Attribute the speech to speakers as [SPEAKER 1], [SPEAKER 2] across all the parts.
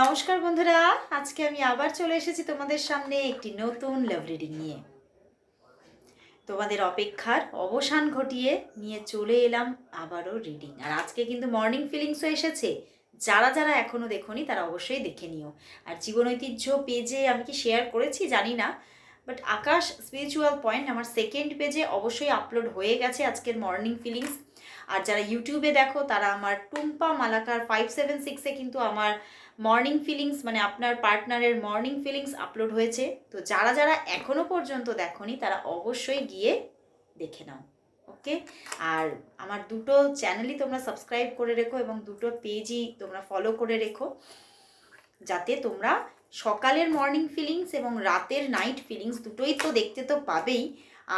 [SPEAKER 1] নমস্কার বন্ধুরা, আজকে আমি আবার চলে এসেছি তোমাদের সামনে একটি নতুন লাভ রিডিং নিয়ে। তোমাদের অপেক্ষার অবসান ঘটিয়ে নিয়ে চলে এলাম আবারও রিডিং। আর আজকে কিন্তু মর্নিং ফিলিংসও এসেছে। যারা যারা এখনও দেখোনি তারা অবশ্যই দেখে নিও। আর জীবন ঐতিহ্য পেজে আমি কি শেয়ার করেছি জানি না, বাট আকাশ স্পিরিচুয়াল পয়েন্ট আমার সেকেন্ড পেজে অবশ্যই আপলোড হয়ে গেছে আজকের মর্নিং ফিলিংস। আর যারা ইউটিউবে দেখো তারা আমার টুম্পা মালাকার 576-এ কিন্তু আমার মর্নিং ফিলিংস মানে আপনার পার্টনারের মর্নিং ফিলিংস আপলোড হয়েছে। তো যারা যারা এখনও পর্যন্ত দেখোনি তারা অবশ্যই গিয়ে দেখে নাও। ওকে, আর আমার দুটো চ্যানেলই তোমরা সাবস্ক্রাইব করে রেখো এবং দুটো পেজই তোমরা ফলো করে রেখো, যাতে তোমরা সকালের মর্নিং ফিলিংস এবং রাতের নাইট ফিলিংস দুটোই তো দেখতে তো পাবেই।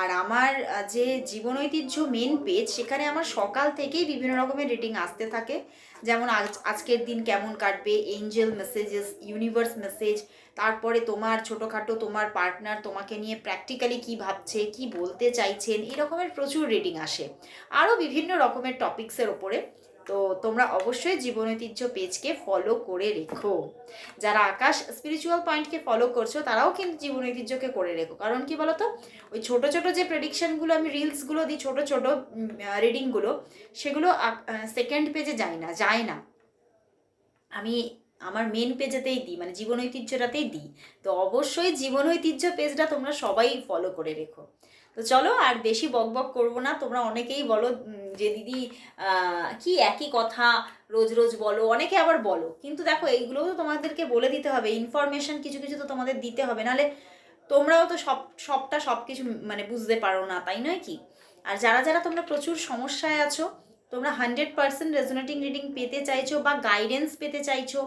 [SPEAKER 1] আর আমার যে জীবন ঐতিহ্য মেন পেজ, সেখানে আমার সকাল থেকেই বিভিন্ন রকমের রিডিং আসতে থাকে। যেমন আজকের দিন কেমন কাটবে, এঞ্জেল মেসেজেস, ইউনিভার্স মেসেজ, তারপরে তোমার ছোটোখাটো তোমার পার্টনার তোমাকে নিয়ে প্র্যাকটিক্যালি কী ভাবছে, কি বলতে চাইছেন, এই রকমের প্রচুর রিডিং আসে আরও বিভিন্ন রকমের টপিক্সের ওপরে। তো তোমরা অবশ্যই জীবন ঐতিহ্য পেজকে ফলো করে রেখো। যারা আকাশ স্পিরিচুয়াল পয়েন্টকে ফলো করছো তারাও কিন্তু জীবন ঐতিহ্যকে করে রেখো। কারণ কি বলতো, ওই ছোট ছোট যে প্রেডিকশনগুলো আমি রিলসগুলো দিই, ছোট ছোট রিডিংগুলো, সেগুলো সেকেন্ড পেজে যায় না। আমি আমার মেন পেজেতেই দিই, মানে জীবন ঐতিহ্যটাতেই দিই। তো অবশ্যই জীবন ঐতিহ্য পেজটা তোমরা সবাই ফলো করে রেখো। তো চলো আর বেশি বক বক করবো না। তোমরা অনেকেই বলো যে দিদি কি একই কথা রোজ রোজ বলো, অনেকে আবার বলো, কিন্তু দেখো এইগুলোও তো তোমাদেরকে বলে দিতে হবে, ইনফরমেশন কিছু কিছু তো তোমাদের দিতে হবে, নাহলে তোমরাও তো সব কিছু মানে বুঝতে পারো না, তাই নয় কি? আর যারা যারা তোমরা প্রচুর সমস্যায় আছো, তোমরা 100% রেজোনেটিং রিডিং পেতে চাইছো বা গাইডেন্স পেতে চাইছো,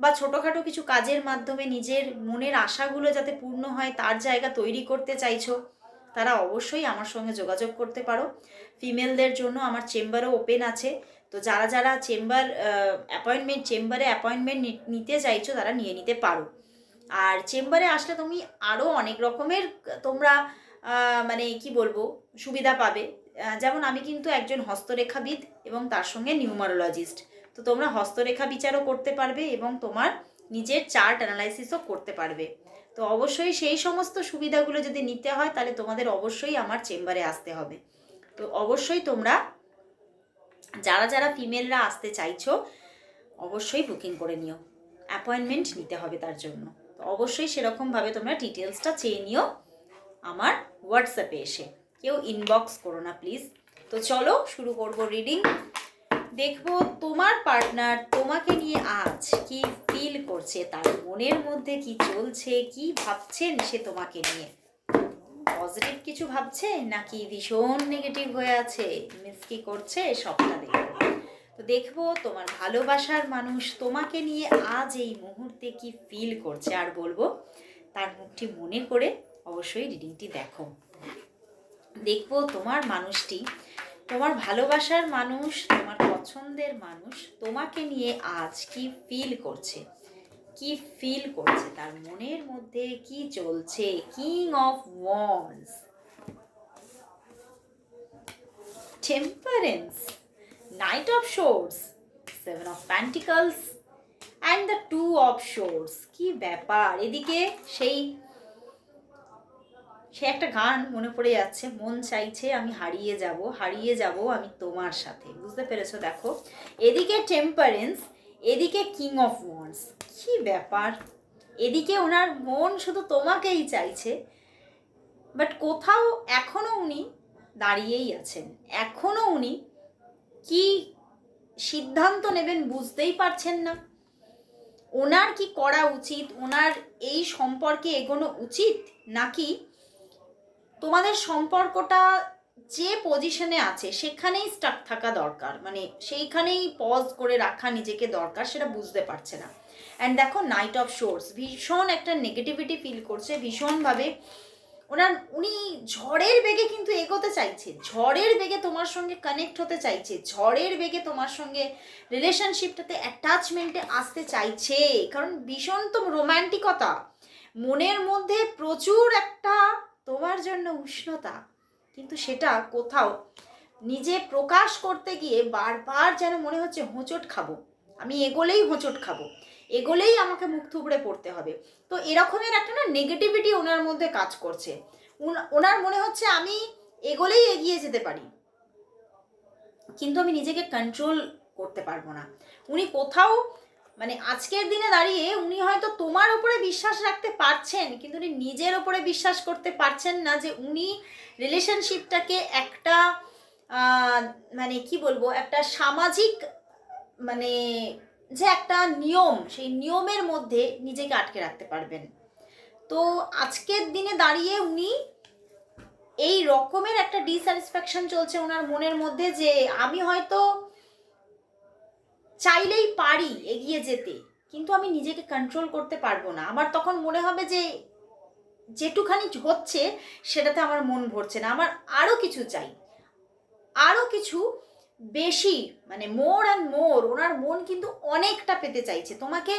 [SPEAKER 1] বা ছোটোখাটো কিছু কাজের মাধ্যমে নিজের মনের আশাগুলো যাতে পূর্ণ হয় তার জায়গা তৈরি করতে চাইছো, তারা অবশ্যই আমার সঙ্গে যোগাযোগ করতে পারো। ফিমেলদের জন্য আমার চেম্বারও ওপেন আছে। তো যারা যারা চেম্বারে অ্যাপয়েন্টমেন্ট নিতে চাইছো তারা নিয়ে নিতে পারো। আর চেম্বারে আসলে তুমি আরও অনেক রকমের তোমরা মানে কি বলবো সুবিধা পাবে। যেমন আমি কিন্তু একজন হস্তরেখাবিদ এবং তার সঙ্গে নিউমারোলজিস্ট। তো তোমরা হস্তরেখা বিচারও করতে পারবে এবং তোমার নিজের চার্ট অ্যানালাইসিসও করতে পারবে। তো অবশ্যই সেই সমস্ত সুবিধাগুলো যদি নিতে হয় তাহলে তোমাদের অবশ্যই আমার চেম্বারে আসতে হবে। তো অবশ্যই তোমরা যারা যারা ফিমেলরা আসতে চাইছো অবশ্যই বুকিং করে নিও, অ্যাপয়েন্টমেন্ট নিতে হবে তার জন্য। তো অবশ্যই সেরকমভাবে তোমরা ডিটেলসটা চেয়ে নিও আমার হোয়াটসঅ্যাপে এসে, কেউ ইনবক্স করো না প্লিজ। তো চলো শুরু করবো রিডিং। দেখবো তোমার পার্টনার তোমাকে নিয়ে আজ কি ফিল করছে, তার মনের মধ্যে কি চলছে, কি ভাবছেন সে তোমাকে নিয়ে। পজিটিভ কিছু ভাবছে নাকি ভীষণ নেগেটিভ হয়ে আছে, মিস কি করছে, সবটা দেখবো। তো দেখবো তোমার ভালোবাসার মানুষ তোমাকে নিয়ে আজ এই মুহূর্তে কি ফিল করছে, আর বলবো তার মুখটি মনে করে অবশ্যই রিডিংটি দেখো। দেখবো তোমার মানুষটি, তোমার ভালোবাসার মানুষ, তোমার পছন্দের মানুষ তোমাকে নিয়ে আজ কি ফিল করছে, কি ফিল করছে, তার মনের মধ্যে কি চলছে। King of wands, temperance, night of swords, 7 of pentacles and the 2 of swords. কি ব্যাপার, এদিকে সে একটা গান মনে পড়ে যাচ্ছে, মন চাইছে আমি হারিয়ে যাব আমি তোমার সাথে। বুঝতে পেরেছো? দেখো, এদিকে টেম্পারেন্স, এদিকে কিং অফ ওয়ান্ডস। কি ব্যাপার, এদিকে ওনার মন শুধু তোমাকেই চাইছে, বাট কোথাও এখনো উনি দাঁড়িয়েই আছেন। এখনো উনি কি সিদ্ধান্ত নেবেন বুঝতেই পারছেন না। ওনার কি করা উচিত, ওনার এই সম্পর্কে এগোনো উচিত, নাকি তোমাদের সম্পর্কটা যে পজিশনে আছে সেখানেই স্টাক থাকা দরকার, মানে সেইখানেই পজ করে রাখা নিজেকে দরকার, সেটা বুঝতে পারছে না। অ্যান্ড দেখো, নাইট অফ শোর্স, ভীষণ একটা নেগেটিভিটি ফিল করছে, ভীষণভাবে উনি ঝড়ের বেগে কিন্তু এগোতে চাইছে, ঝড়ের বেগে তোমার সঙ্গে কানেক্ট হতে চাইছে, ঝড়ের বেগে তোমার সঙ্গে রিলেশনশিপটাতে অ্যাটাচমেন্টে আসতে চাইছে। কারণ ভীষণ তো রোম্যান্টিকতা, মনের মধ্যে প্রচুর একটা তোমার জন্য উষ্ণতা, কিন্তু সেটা কোথাও নিজে প্রকাশ করতে গিয়ে বারবার যেন মনে হচ্ছে হোঁচট খাবো, আমি এগোলেই হোঁচট খাবো, এগোলেই আমাকে মুখ থুবড়ে পড়তে হবে। তো এরকমের একটা না নেগেটিভিটি ওনার মধ্যে কাজ করছে। ওনার মনে হচ্ছে আমি এগোলেই এগিয়ে যেতে পারি, কিন্তু আমি নিজেকে কন্ট্রোল করতে পারবো না। উনি কোথাও মানে আজকের দিনে দাঁড়িয়ে উনি হয়তো তোমার ওপরে বিশ্বাস রাখতে পারছেন, কিন্তু উনি নিজের ওপরে বিশ্বাস করতে পারছেন না যে উনি রিলেশনশিপটাকে একটা মানে কি বলবো, একটা সামাজিক মানে যে একটা নিয়ম, সেই নিয়মের মধ্যে নিজেকে আটকে রাখতে পারবেন। তো আজকের দিনে দাঁড়িয়ে উনি এই রকমের একটা ডিস্যাটিসফ্যাকশন চলছে ওনার মনের মধ্যে যে আমি হয়তো চাইলেই পারি এগিয়ে যেতে, কিন্তু আমি নিজেকে কন্ট্রোল করতে পারবো না। আমার তখন মনে হবে যে যেটুখানি হচ্ছে সেটাতে আমার মন ভরছে না, আমার আরও কিছু চাই, আরও কিছু বেশি, মানে মোর অ্যান্ড মোর। ওনার মন কিন্তু অনেকটা পেতে চাইছে, তোমাকে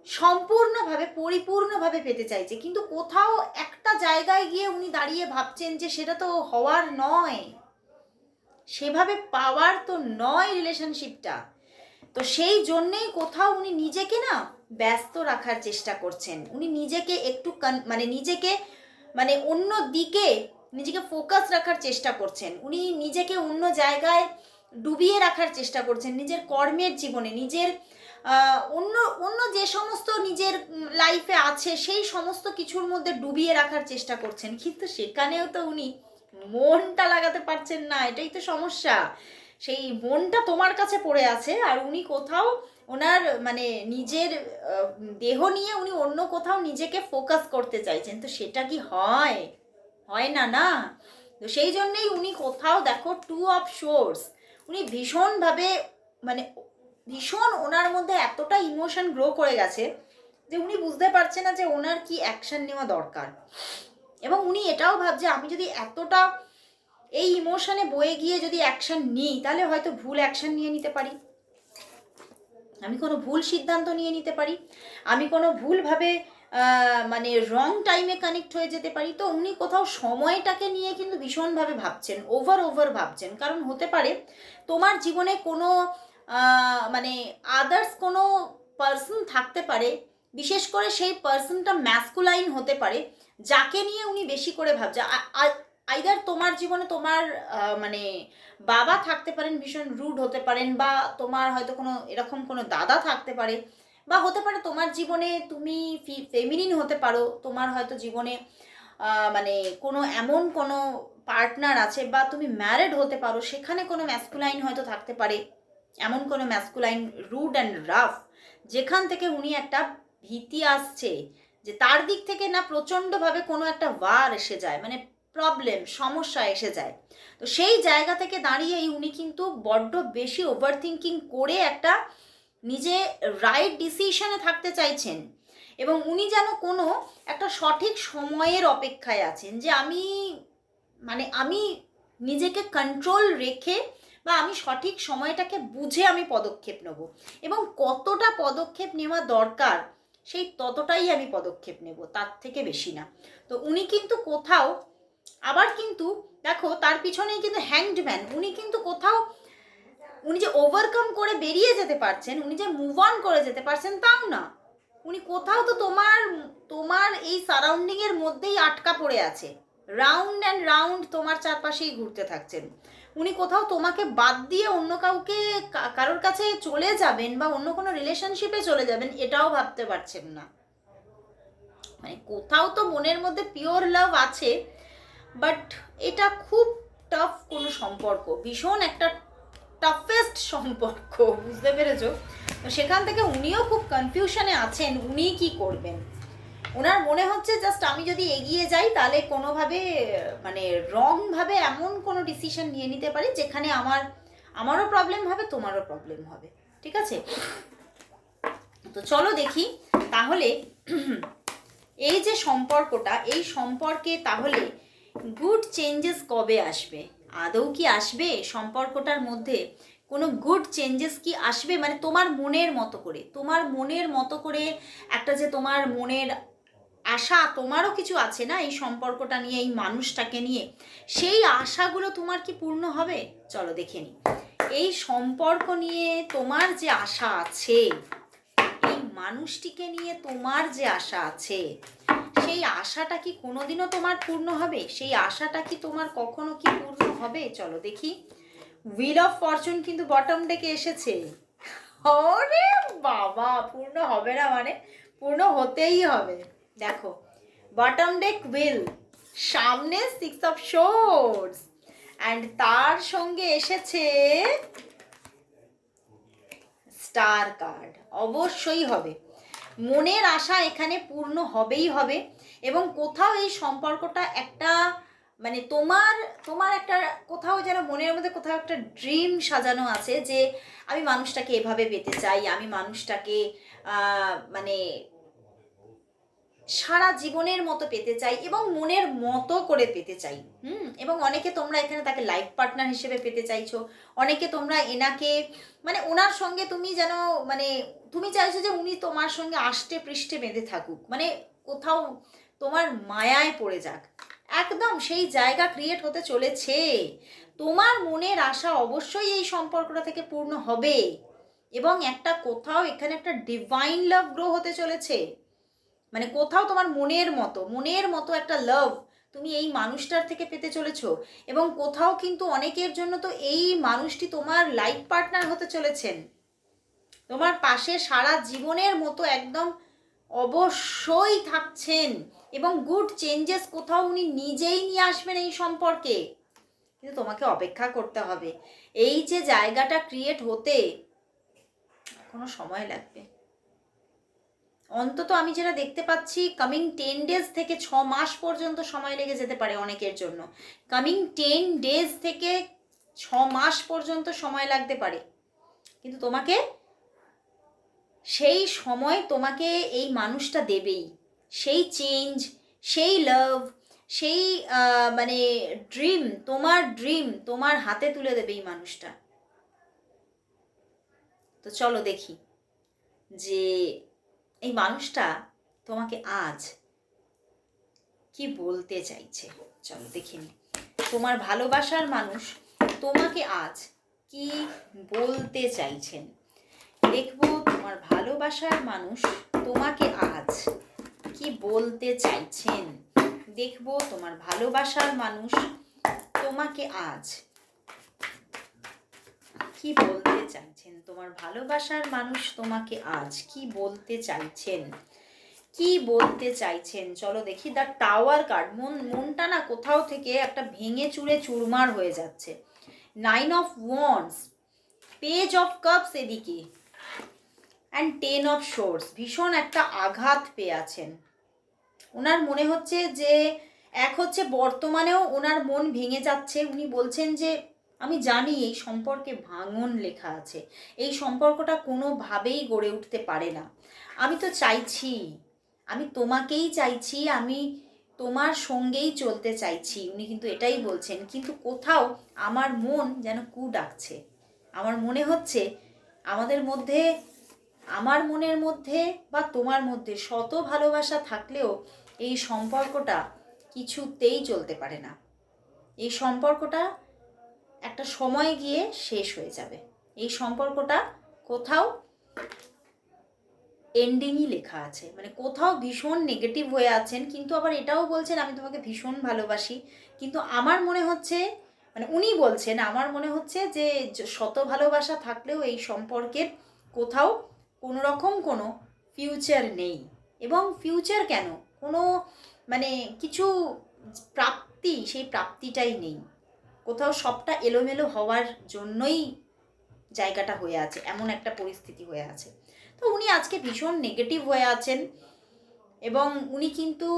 [SPEAKER 1] সম্পূর্ণভাবে পরিপূর্ণভাবে পেতে চাইছে, কিন্তু কোথাও একটা জায়গায় গিয়ে উনি দাঁড়িয়ে ভাবছেন যে সেটা তো হওয়ার নয়, সেভাবে পাওয়ার তো নয় রিলেশনশিপটা। তো সেই জন্যেই কোথাও উনি নিজেকে না ব্যস্ত রাখার চেষ্টা করছেন, উনি নিজেকে একটু মানে নিজেকে মানে অন্য দিকে নিজেকে ফোকাস রাখার চেষ্টা করছেন, উনি নিজেকে অন্য জায়গায় ডুবিয়ে রাখার চেষ্টা করছেন, নিজের কর্মের জীবনে, নিজের অন্য অন্য যে সমস্ত নিজের লাইফে আছে সেই সমস্ত কিছুর মধ্যে ডুবিয়ে রাখার চেষ্টা করছেন, কিন্তু সেখানেও তো উনি মনটা লাগাতে পারছেন না, এটাই তো সমস্যা। সেই মনটা তোমার কাছে পড়ে আছে, আর উনি কোথাও ওনার মানে নিজের দেহ নিয়ে উনি অন্য কোথাও নিজেকে ফোকাস করতে চাইছেন। তো সেটা কি হয়? হয় না, না। তো সেই জন্যেই উনি কোথাও দেখো 2 অফ সোর্স, উনি ভীষণভাবে মানে ভীষণ ওনার মধ্যে এতটা ইমোশন গ্রো করে গেছে যে উনি বুঝতে পারছে না যে ওনার কি অ্যাকশন নেওয়া দরকার। এবং উনি এটাও ভাবছে আমি যদি এতটা এই ইমোশনে বয়ে গিয়ে যদি অ্যাকশন নিই তাহলে হয়তো ভুল অ্যাকশন নিয়ে নিতে পারি, আমি কোনো ভুল সিদ্ধান্ত নিয়ে নিতে পারি, আমি কোনো ভুলভাবে মানে রং টাইমে কানেক্ট হয়ে যেতে পারি। তো উনি কোথাও সময়টাকে নিয়ে কিন্তু ভীষণভাবে ভাবছেন, ওভার ভাবছেন। কারণ হতে পারে তোমার জীবনে কোনো মানে আদার্স কোনো পার্সন থাকতে পারে, বিশেষ করে সেই পার্সনটা ম্যাসকুলাইন হতে পারে, যাকে নিয়ে উনি বেশি করে ভাবছে। আইদার তোমার জীবনে তোমার মানে বাবা থাকতে পারেন, ভীষণ রুড হতে পারেন, বা তোমার হয়তো কোনো এরকম কোনো দাদা থাকতে পারে, বা হতে পারে তোমার জীবনে তুমি ফেমিনিন হতে পারো, তোমার হয়তো জীবনে মানে কোনো এমন কোনো পার্টনার আছে, বা তুমি ম্যারিড হতে পারো, সেখানে কোনো ম্যাসকুলাইন হয়তো থাকতে পারে, এমন কোনো ম্যাসকুলাইন রুড অ্যান্ড রাফ, যেখান থেকে উনি একটা ভীতি আসছে যে তার দিক থেকে না প্রচণ্ডভাবে কোনো একটা ওয়ার এসে যায়, মানে প্রবলেম সমস্যা এসে যায়। তো সেই জায়গা থেকে দাঁড়িয়েই উনি কিন্তু বড্ড বেশি ওভার থিঙ্কিং করে একটা নিজে রাইট ডিসিশনে থাকতে চাইছেন, এবং উনি যেন কোনো একটা সঠিক সময়ের অপেক্ষায় আছেন যে আমি মানে আমি নিজেকে কন্ট্রোল রেখে বা আমি সঠিক সময়টাকে বুঝে আমি পদক্ষেপ নেব, এবং কতটা পদক্ষেপ নেওয়া দরকার সেই ততটাই আমি পদক্ষেপ নেব, তার থেকে বেশি না। তো উনি কিন্তু কোথাও আবার কিন্তু দেখো তার পিছনেই কিন্তু হ্যাংডম্যান, উনি কিন্তু কোথাও উনি যে ওভারকাম করে বেরিয়ে যেতে পারছেন, উনি যে মুভ অন করে যেতে পারছেন তাও না, উনি কোথাও তো তোমার তোমার এই সারাউন্ডিংয়ের মধ্যেই আটকা পড়ে আছে, রাউন্ড অ্যান্ড রাউন্ড তোমার চারপাশেই ঘুরতে থাকছেন। উনি কোথাও তোমাকে বাদ দিয়ে অন্য কাউকে কারোর কাছে চলে যাবেন বা অন্য কোনো রিলেশনশিপে চলে যাবেন এটাও ভাবতে পারছেন না। মানে কোথাও তো মনের মধ্যে পিওর লাভ আছে, বাট এটা খুব টাফ কোনো সম্পর্ক, ভীষণ একটা টাফেস্ট সম্পর্ক, বুঝতে পেরেছো? তো সেখান থেকে উনিও খুব কনফিউশনে আছেন, উনি কি করবেন। ওনার মনে হচ্ছে জাস্ট আমি যদি এগিয়ে যাই তাহলে কোনোভাবে মানে রংভাবে এমন কোনো ডিসিশন নিয়ে নিতে পারি যেখানে আমারও প্রবলেম হবে, তোমারও প্রবলেম হবে। ঠিক আছে, তো চলো দেখি তাহলে এই যে সম্পর্কটা, এই সম্পর্কে তাহলে গুড চেঞ্জেস কবে আসবে, আদৌ কি আসবে সম্পর্কটার মধ্যে কোনো গুড চেঞ্জেস কি আসবে? মানে তোমার মনের মতো করে, তোমার মনের মতো করে একটা যে তোমার মনের আশা, তোমারও কিছু আছে না এই সম্পর্কটা নিয়ে, এই মানুষটাকে নিয়ে, সেই আশাগুলো তোমার কি পূর্ণ হবে? চলো দেখে নিই এই সম্পর্ক নিয়ে তোমার যে আশা আছে, এই মানুষটিকে নিয়ে তোমার যে আশা আছে, সেই আশাটা কি কোনোদিনও তোমার পূর্ণ হবে? সেই আশাটা কি তোমার কখনো কি পূর্ণ হবে? চলো দেখি। হুইল অফ ফরচুন কিন্তু বটম ডেকে এসেছে। ওরে বাবা, পূর্ণ হবে না মানে পূর্ণ হতেই হবে। দেখো, বটম ডেক হুইল, সামনে 6 অফ সোর্স, অ্যান্ড তার সঙ্গে এসেছে স্টার কার্ড। অবশ্যই হবে, মনের আশা এখানে পূর্ণ হবেই হবে। এবং কোথাও এই সম্পর্কটা একটা মানে তোমার তোমার একটা কোথাও যেন মনের মধ্যে কোথাও একটা ড্রিম সাজানো আছে যে আমি মানুষটাকে এভাবে পেতে চাই, আমি মানুষটাকে মানে সারা জীবনের মতো পেতে চাই এবং মনের মতো করে পেতে চাই। এবং অনেকে তোমরা এখানে তাকে লাইফ পার্টনার হিসেবে পেতে চাইছো, অনেকে তোমরা এনাকে মানে ওনার সঙ্গে তুমি যেন মানে তুমি চাইছো যে উনি তোমার সঙ্গে আষ্টে পৃষ্ঠে বেঁধে থাকুক, মানে কোথাও তোমার মায়ায় পড়ে যাক। একদম সেই জায়গা ক্রিয়েট হতে চলেছে। তোমার মনের আশা অবশ্যই এই সম্পর্কটা থেকে পূর্ণ হবে এবং একটা কোথাও এখানে একটা ডিভাইন লাভ গ্রো হতে চলেছে। মানে কোথাও তোমার মনের মতো একটা লাভ তুমি এই মানুষটার থেকে পেতে চলেছো। এবং কোথাও কিন্তু অনেকের জন্য তো এই মানুষটি তোমার লাইফ পার্টনার হতে চলেছেন, তোমার পাশে সারা জীবনের মতো একদম অবশ্যই থাকছেন। এবং গুড চেঞ্জেস কোথাও উনি নিজেই নিয়ে আসবেন এই সম্পর্কে, কিন্তু তোমাকে অপেক্ষা করতে হবে। এই যে জায়গাটা ক্রিয়েট হতে কোনো সময় লাগবে, অন্তত আমি যেটা দেখতে পাচ্ছি কামিং 10 ডেজ থেকে 6 মাস পর্যন্ত সময় লেগে যেতে পারে অনেকের জন্য। কামিং 10 ডেজ থেকে 6 মাস পর্যন্ত সময় লাগতে পারে, কিন্তু তোমাকে সেই সময় তোমাকে এই মানুষটা দেবেই। সেই চেঞ্জ, সেই লাভ, সেই মানে ড্রিম তোমার হাতে তুলে দেবে এই মানুষটা। তো চলো দেখি যে এই মানুষটা তোমাকে আজ কি বলতে চাইছে। চলো দেখিনি, তোমার ভালোবাসার মানুষ তোমাকে আজ কি বলতে চাইছেন। দেখবো তোমার ভালোবাসার মানুষ তোমাকে আজ কি বলতে চাইছেন। দেখবো তোমার ভালোবাসার মানুষ তোমাকে আজ কি বলতে চাইছেন। তোমার ভালোবাসার মানুষ তোমাকে আজ কি বলতে চাইছেন, কি বলতে চাইছেন। চলো দেখি। দ্য টাওয়ার কার্ড, মনটা না কোথাও থেকে একটা ভেঙে চুরে চুরমার হয়ে যাচ্ছে। 9 of wands, page of cups এদিকে, অ্যান্ড 10 অফ সোর্স। ভীষণ একটা আঘাত পেয়ে আছেন। ওনার মনে হচ্ছে যে এক হচ্ছে বর্তমানেও ওনার মন ভেঙে যাচ্ছে। উনি বলছেন যে আমি জানি এই সম্পর্কে ভাঙন লেখা আছে, এই সম্পর্কটা কোনোভাবেই গড়ে উঠতে পারে না। আমি তো চাইছি, আমি তোমাকেই চাইছি, আমি তোমার সঙ্গেই চলতে চাইছি, উনি কিন্তু এটাই বলছেন। কিন্তু কোথাও আমার মন যেন কু ডাকছে। আমার মনে হচ্ছে আমাদের মধ্যে, আমার মনের মধ্যে বা তোমার মধ্যে শত ভালোবাসা থাকলেও এই সম্পর্কটা কিছুতেই চলতে পারে না। এই সম্পর্কটা একটা সময় গিয়ে শেষ হয়ে যাবে। এই সম্পর্কটা কোথাও এন্ডিংই লেখা আছে, মানে কোথাও ভীষণ নেগেটিভ হয়ে আছেন, কিন্তু আবার এটাও বলছেন আমি তোমাকে ভীষণ ভালোবাসি। কিন্তু আমার মনে হচ্ছে, মানে উনি বলছেন আমার মনে হচ্ছে যে শত ভালোবাসা থাকলেও এই সম্পর্কের কোথাও কোনো রকম কোনো ফিউচার নেই। এবং ফিউচার কেন, কোনো মানে কিছু প্রাপ্তি, সেই প্রাপ্তিটাই নেই। কোথাও সবটা এলোমেলো হওয়ার জন্যই জায়গাটা হয়ে আছে, এমন একটা পরিস্থিতি হয়ে আছে। তো উনি আজকে ভীষণ নেগেটিভ হয়ে আছেন এবং উনি কিন্তু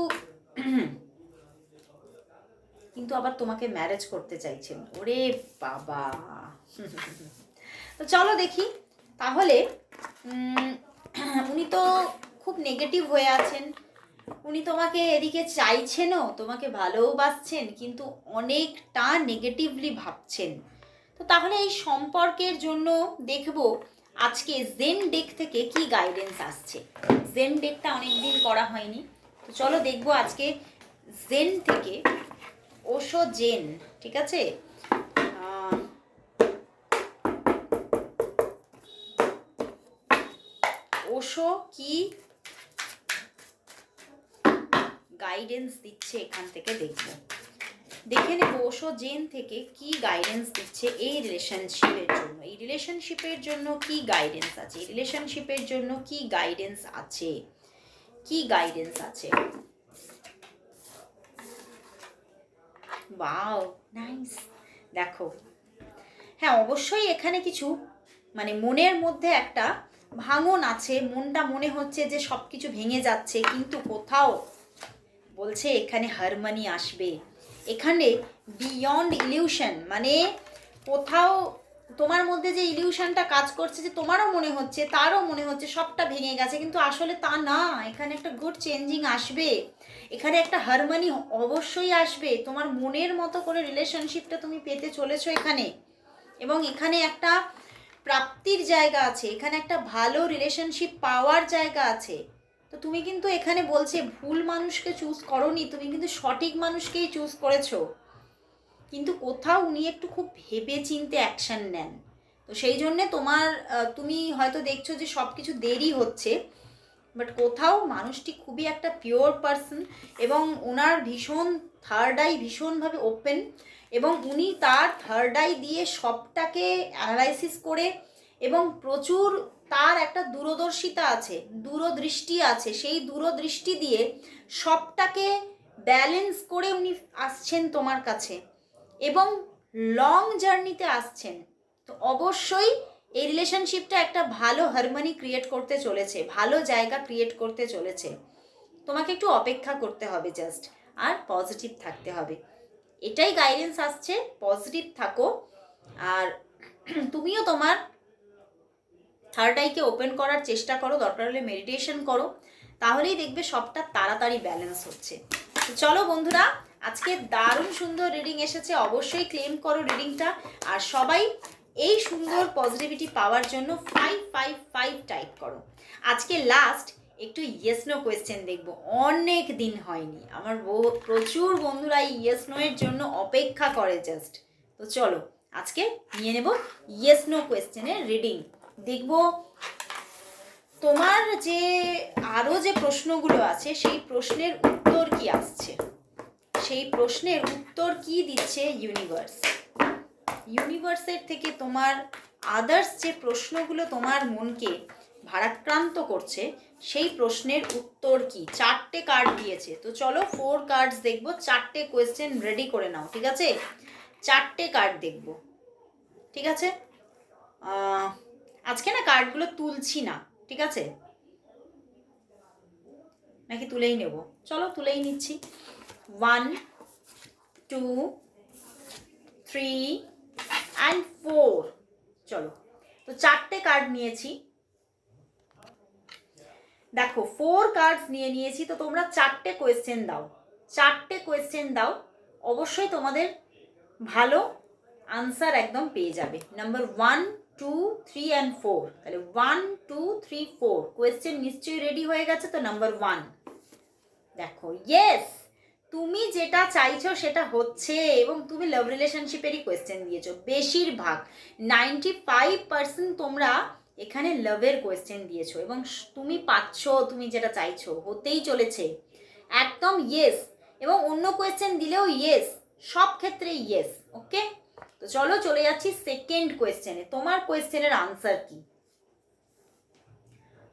[SPEAKER 1] কিন্তু আবার তোমাকে ম্যারেজ করতে চাইছেন। ওরে বাবা তো চলো দেখি তাহলে। উনি তো খুব নেগেটিভ হয়ে আছেন, উনি তোমাকে এদিকে চাইছেনও, তোমাকে ভালোবাসছেন, কিন্তু অনেকটা নেগেটিভলি ভাবছেন। তো তাহলে এই সম্পর্কের জন্য দেখব আজকে জেন ডেক থেকে কি গাইডেন্স আসছে। জেন ডেকটা অনেকদিন করা হয়নি, তো চলো দেখবো আজকে জেন থেকে। ওশো জেন, ঠিক আছে। ওশো কি গাইডেন্স দিচ্ছে এখান থেকে দেখবো, দেখে নেব ওশো জেন থেকে কি গাইডেন্স দিচ্ছে এই রিলেশনশিপের জন্য। এই রিলেশনশিপের জন্য কি গাইডেন্স আছে, এই রিলেশনশিপের জন্য কি গাইডেন্স আছে, কি গাইডেন্স আছে। Wow nice. দেখো হ্যাঁ অবশ্যই এখানে কিছু মানে মনের মধ্যে একটা ভাঙন আছে, মনটা মনে হচ্ছে যে সব কিছু ভেঙে যাচ্ছে, কিন্তু কোথাও বলছে এখানে হারমোনি আসবে, এখানে বিয়ন্ড ইলিউশন, মানে কোথাও তোমার মধ্যে যে ইলিউশনটা কাজ করছে, যে তোমারও মনে হচ্ছে তারও মনে হচ্ছে সবটা ভেঙে গেছে, কিন্তু আসলে তা না, এখানে একটা গুড চেঞ্জিং আসবে, এখানে একটা হারমোনি অবশ্যই আসবে, তোমার মনের মতো করে রিলেশনশিপটা তুমি পেতে চলেছো এখানে। এবং এখানে একটা প্রাপ্তির জায়গা আছে, এখানে একটা ভালো রিলেশনশিপ পাওয়ার জায়গা আছে। তো তুমি কিন্তু এখানে বলছে ভুল মানুষকে চুজ করোনি, তুমি কিন্তু সঠিক মানুষকেই চুজ করেছো, কিন্তু কোথাও উনি একটু খুব ভেবে চিনতে অ্যাকশন নেন। তো সেই জন্যে তুমি হয়তো দেখছো যে সব কিছু দেরি হচ্ছে, বাট কোথাও মানুষটি খুবই একটা পিওর পারসন, এবং ওনার ভীষণ থার্ড আই ভীষণভাবে ওপেন, এবং উনি তার থার্ড আই দিয়ে সবটাকে অ্যানালাইসিস করে, এবং প্রচুর তার একটা দূরদর্শিতা আছে, দূরদৃষ্টি আছে, সেই দূরদৃষ্টি দিয়ে সবটাকে ব্যালেন্স করে উনি আসছেন তোমার কাছে, এবং লং জার্নিতে আসছেন। তো অবশ্যই এই রিলেশনশিপটা একটা ভালো হারমোনি ক্রিয়েট করতে চলেছে, ভালো জায়গা ক্রিয়েট করতে চলেছে। তোমাকে একটু অপেক্ষা করতে হবে জাস্ট, আর পজিটিভ থাকতে হবে, এটাই গাইডেন্স আসছে। পজিটিভ থাকো, আর তুমিও তোমার থার্ড আইকে ওপেন করার চেষ্টা করো, দরকার হলে মেডিটেশন করো, তাহলেই দেখবে সবটা তাড়াতাড়ি ব্যালেন্স হচ্ছে। তো চলো বন্ধুরা, আজকে দারুণ সুন্দর রিডিং এসেছে, অবশ্যই ক্লেম করো রিডিংটা, আর সবাই এই সুন্দর পজিটিভিটি পাওয়ার জন্য 555 টাইপ করো। আজকে লাস্ট একটু ইয়েস নো কোয়েশ্চেন দেখবো, অনেক দিন হয়নি, আমার প্রচুর বন্ধুরা এই ইয়েস নো এর জন্য অপেক্ষা করে জাস্ট। তো চলো আজকে নিয়ে নেব ইয়েস নো কোয়েশ্চেনের রিডিং, দেখব তোমার যে আরও যে প্রশ্নগুলো আছে সেই প্রশ্নের উত্তর কি আসছে, সেই প্রশ্নের উত্তর কি দিচ্ছে ইউনিভার্স, ইউনিভার্সের থেকে তোমার আদার্স যে প্রশ্নগুলো তোমার মনকে ভারাক্রান্ত করছে সেই প্রশ্নের উত্তর কি। 4টে কার্ড দিয়েছে, তো চলো 4 কার্ডস দেখবো, 4টে কোয়েশ্চেন রেডি করে নাও, ঠিক আছে? 4টে কার্ড দেখবো, ঠিক আছে? আজকে না কার্ডগুলো তুলছি না, ঠিক আছে? নাকি তুলেই নেব? চলো তুলেই নিচ্ছি। 1 2 3 and 4, চলো তো 4টে কার্ড নিয়েছি, দেখো 4 কার্ডস নিয়েছি, তো তোমরা 4টে কোয়েশ্চেন দাও, 4টে কোয়েশ্চেন দাও, অবশ্যই তোমাদের ভালো আনসার একদম পেয়ে যাবে। নাম্বার 1 2 3 and 4, তাহলে 1 2 3 4 কোয়েশ্চেন নিশ্চয়ই রেডি হয়ে গেছে। তো নাম্বার 1 দেখো, ইয়েস তুমি যেটা চাইছো সেটা হচ্ছে, এবং তুমি লাভ রিলেশনশিপেরই কোয়েশ্চেন দিয়েছো বেশিরভাগ, 95% তোমরা এখানে লাভের কোয়েশ্চেন দিয়েছো, এবং তুমি পাচ্ছ, তুমি যেটা চাইছো হতেই চলেছে একদম ইয়েস, এবং অন্য কোয়েশ্চেন দিলেও ইয়েস, সব ক্ষেত্রে ইয়েস। ওকে, তো চলো চলে যাচ্ছি সেকেন্ড কোয়েশ্চেনে। তোমার কোয়েশ্চেনের আনসার কি?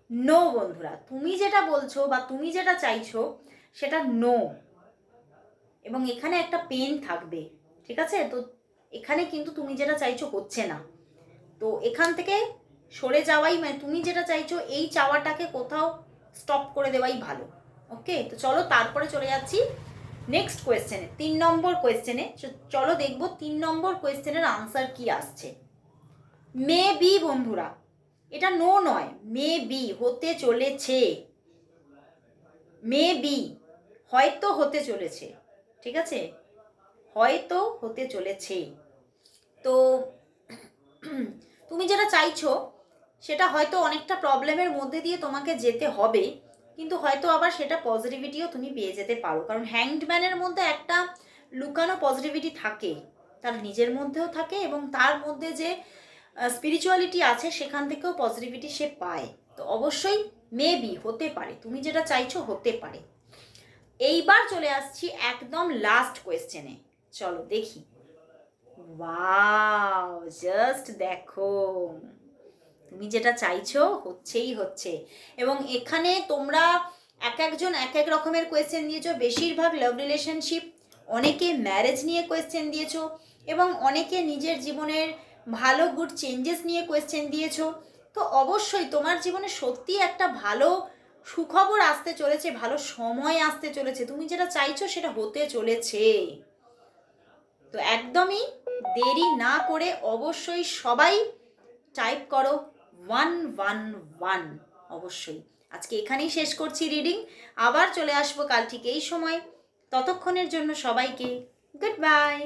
[SPEAKER 1] নো বন্ধুরা, তুমি যেটা বলছো বা তুমি যেটা চাইছো সেটা নো, এবং এখানে একটা পেন থাকবে, ঠিক আছে? তো এখানে কিন্তু তুমি যেটা চাইছো হচ্ছে না, তো এখান থেকে সরে যাওয়াই, মানে তুমি যেটা চাইছো এই চাওয়াটাকে কোথাও স্টপ করে দেওয়াই ভালো। ওকে, তো চলো তারপরে চলে যাচ্ছি নেক্সট কোয়েশ্চেনে, 3 নম্বর কোয়েশ্চেনে। চলো দেখবো 3 নম্বর কোয়েশ্চেনের আনসার কি আসছে। মে বি বন্ধুরা, এটা নো নয়, মে বি হতে চলেছে, মে বি হয়তো হতে চলেছে, ঠিক আছে? হয়তো হতে চলেছে। তো তুমি যেটা চাইছো সেটা হয়তো অনেকটা প্রবলেমের মধ্যে দিয়ে তোমাকে যেতে হবে, কিন্তু হয়তো আবার সেটা পজিটিভিটিও তুমি পেয়ে যেতে পারো, কারণ হ্যাংড ম্যানের মধ্যে একটা লুকানো পজিটিভিটি থাকে, তার নিজের মধ্যেও থাকে, এবং তার মধ্যে যে স্পিরিচুয়ালিটি আছে সেখান থেকেও পজিটিভিটি সে পায়। তো অবশ্যই মেবি হতে পারে, তুমি যেটা চাইছো হতে পারে। এইবার চলে আসছি একদম লাস্ট কোয়েশ্চেনে, চলো দেখি। ওয়াও, জাস্ট দেখো, তুমি যেটা চাইছো হচ্ছেই হচ্ছে। এবং এখানে তোমরা এক একজন এক এক রকমের কোয়েশ্চেন দিয়েছো, বেশিরভাগ লাভ রিলেশনশিপ, অনেকে ম্যারেজ নিয়ে কোয়েশ্চেন দিয়েছো, এবং অনেকে নিজের জীবনের ভালো গুড চেঞ্জেস নিয়ে কোয়েশ্চেন দিয়েছো। তো অবশ্যই তোমার জীবনে সত্যি একটা ভালো সুখবর আসতে চলেছে, ভালো সময় আসতে চলেছে, তুমি যেটা চাইছো সেটা হতে চলেছে। তো একদমই দেরি না করে অবশ্যই সবাই টাইপ করো 111, অবশ্যই। আজকে এখানেই শেষ করছি রিডিং, আবার চলে আসবো কাল ঠিক এই সময়। ততক্ষণের জন্য সবাইকে গুড বাই।